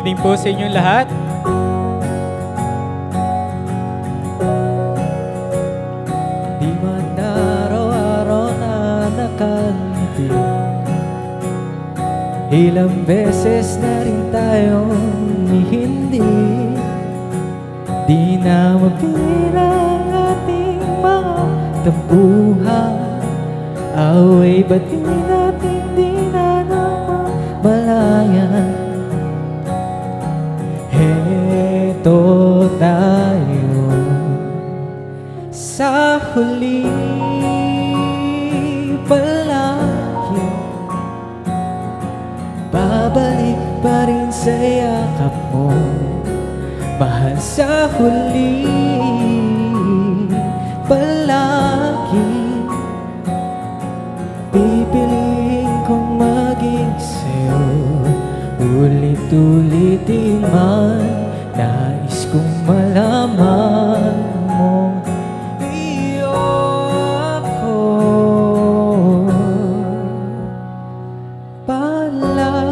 evening po sa inyong lahat. Di man araw-araw na nakangiti, ilang beses na rin tayong hindi. Di na mabilang ating mga tampuhan, away ba't di natin di na namamalayan? Heto tayo sa huli palagi, babalik pa rin sa yakap mo, mahal. Sa huli palagi, pipiliin kong maging sa'yo. Ulit-ulitin man, nais kong malaman mo iyo ako palagi.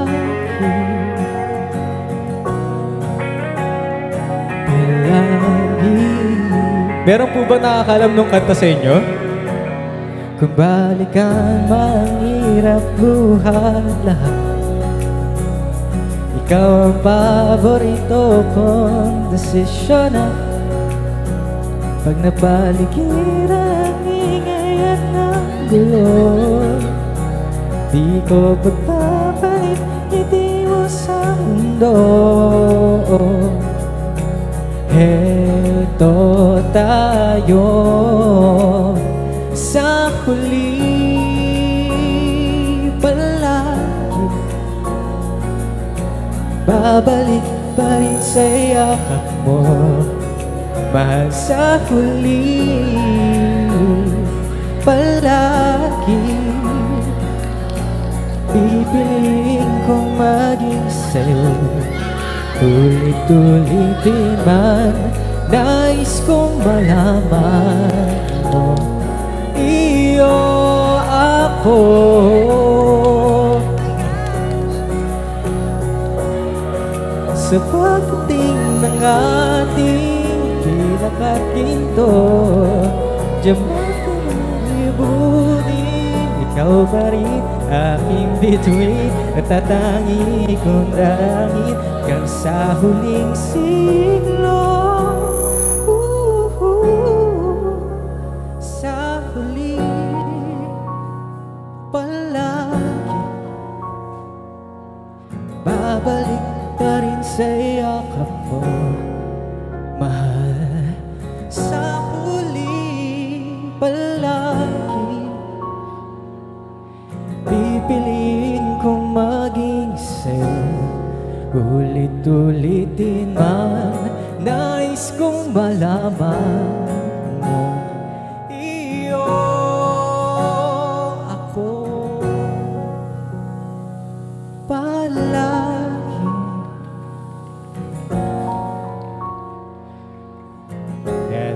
Meron po ba nakakalam nung kanta sa inyo? Kung balikan mang hirap buhat lahat, ikaw ang paborito kong desisyon na. Pag napaligiran ang ingay at ng gulo, di ko pagpapalit ngiti mo sa mundo. Heto tayo sa huli palagi, babalik pa rin sa yakap mo, mahal. Sa huli palagi, pipiliin kong maging sa'yo. Ulit-ulitin man, nais kong malaman mo iyo ako sa pagdating ng ating pinakakinto. Diyan mo ibunin, ikaw pa rin aking bituin, natatangi kong darangin hanggang sa huling siglo. Sa huli palagi, babalik pa rin sa yakap mo, mahal. Sa huli palagi, pipiliin kong maging sa'yo. Ulit-ulitin man, nais kong malaman mo iyo ako palagi. Yan.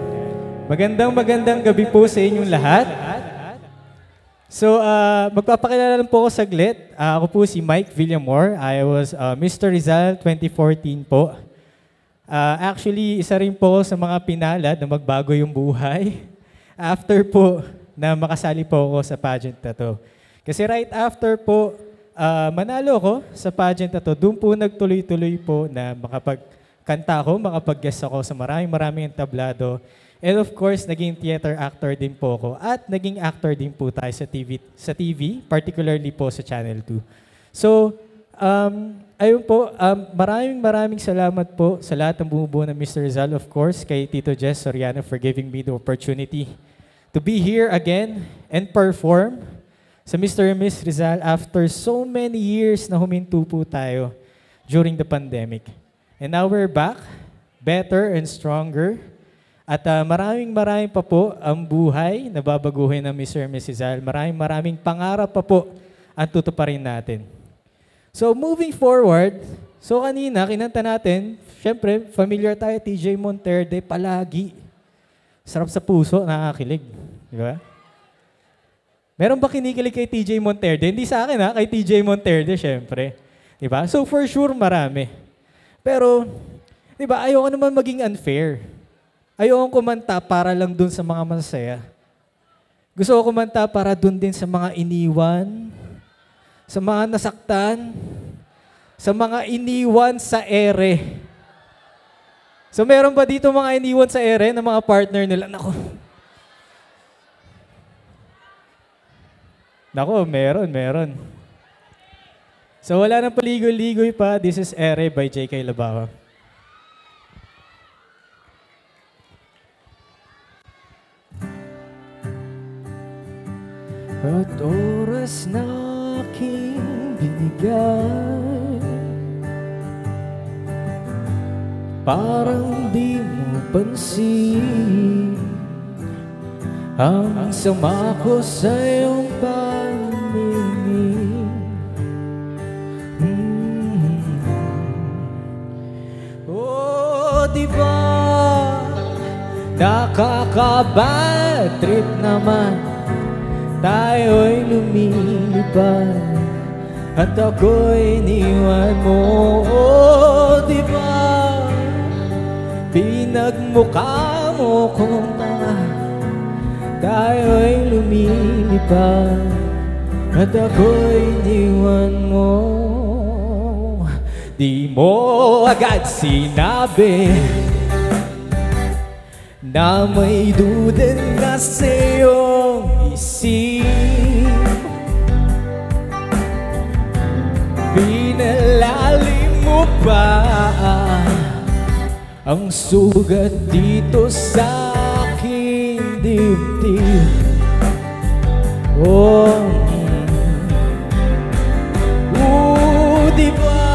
Magandang gabi po sa inyong lahat. So, magpapakilala lang po ako saglit. Ako po si Mike Villamor. I was Mr. Rizal 2014 po. Actually, isa rin po sa mga pinalad na magbago yung buhay after po na makasali po ako sa pageant na to. Kasi right after po, manalo ko sa pageant na to, doon po nagtuloy-tuloy po na makapagkanta ako, makapag-guest ako sa maraming entablado. And of course, naging theater actor din po ako at naging actor din po tayo sa TV, particularly po sa Channel 2. So, ayun po, maraming salamat po sa lahat ng bumubuo ng Mr. Rizal, of course, kay Tito Jess Soriano for giving me the opportunity to be here again and perform sa Mr. and Miss Rizal after so many years na huminto po tayo during the pandemic. And now we're back, better and stronger. At maraming pa po ang buhay na babaguhin ng Mr. and Mrs. Rizal. Maraming pangarap pa po ang tutuparin natin. So moving forward, so kanina kinanta natin, syempre familiar tayo, TJ Monterde, palagi. Sarap sa puso, nakakilig. Di ba? Meron ba kinikilig kay TJ Monterde? Hindi sa akin kay TJ Monterde syempre. Di ba? So for sure marami. Pero, di ba, ayoko naman maging unfair. Ayoko kumanta para lang dun sa mga masaya. Gusto ko kumanta para dun din sa mga iniwan, sa mga nasaktan, sa mga iniwan sa ere. So meron ba dito mga iniwan sa ere ng mga partner nila? Nako, meron. So wala nang paligoy-ligoy pa. This is Ere by J.K. Labawa. At oras na aking binigay, parang di mo pansin ang sama ko sa iyong paningin. Oh, diba nakaka-bad trip naman, tayo'y lumilipad at ako'y iniwan mo. Oh, diba pinagmukha mo kung tanga, tayo'y lumilipad at ako'y iniwan mo. Di mo agad sinabi na may duda na sa'yong isip, pinalalim mo pa ang sugat dito sa aking dibdib. Oh, diba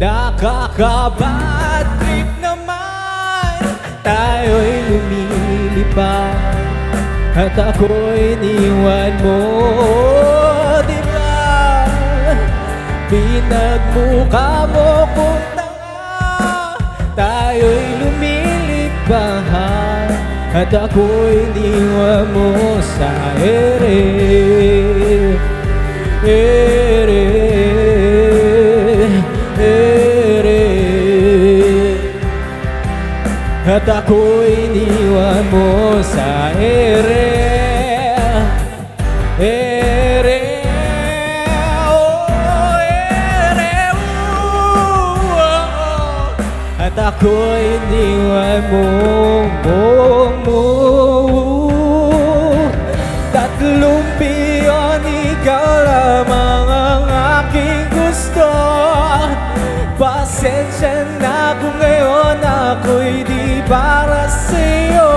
nakaka-bad trip naman, tayo'y lumilipad at ako'y iniwan mo. Diba pinagmukha mo kung tanga, tayo'y lumilipad at ako'y iniwan mo sa ere. Ere, ere, at ako'y iniwan mo sa ere. Ere, oh, ere, oh, at ako'y iniwan mo. Tatlong piyon, ikaw lamang ang aking gusto. Pasensya na kung ngayon ako'y di para sa'yo.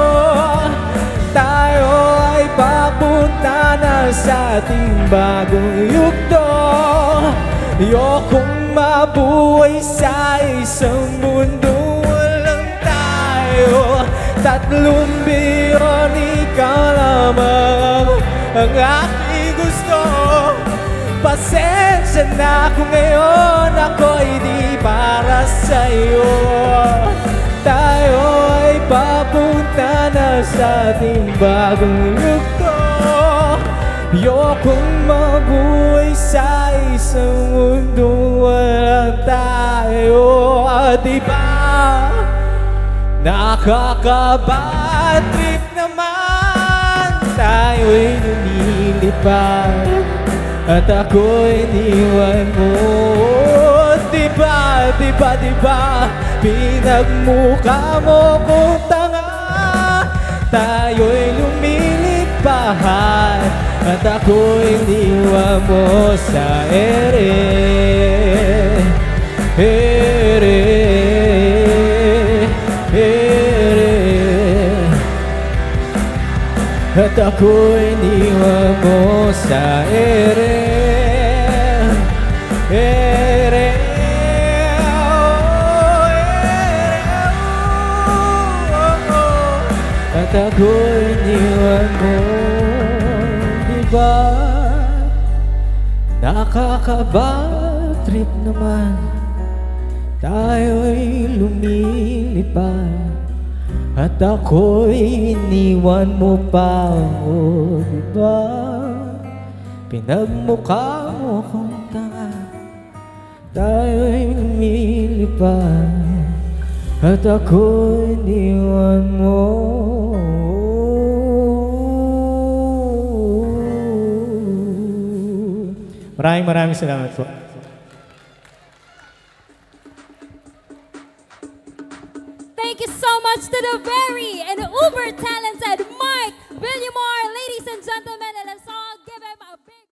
Tayo ay papunta na sa ating bagong yugto. Ayokong mabuhay sa isang mundo walang tayo. Tatlong biyon, ikaw lamang ang aking gusto. Pasensya na kung ngayon ako'y di para sa'yo. Tayo ay papunta na sa ating bagong yugto. Ayokong mabuhay sa isang mundo walang tayo. Diba nakaka-bad trip naman, tayo'y lumilipad at ako'y iniwan mo. Diba pinagmukha mo kung tanga, tayo'y lumilipad at ako'y iniwan mo sa ere. Ere, ere, at ako'y iniwan mo sa ere. Ere, oh, ere, oh, oh, at ako'y iniwan mo. Diba nakaka-bad trip naman, tayo'y lumilipad at ako'y iniwan mo pa. Oh, diba pinagmukha mo kung tanga, tayo'y lumilipad lumipat at ako'y iniwan mo. Maraming salamat po. Thank you so much to the very and uber talented Mike Villamor, ladies and gentlemen.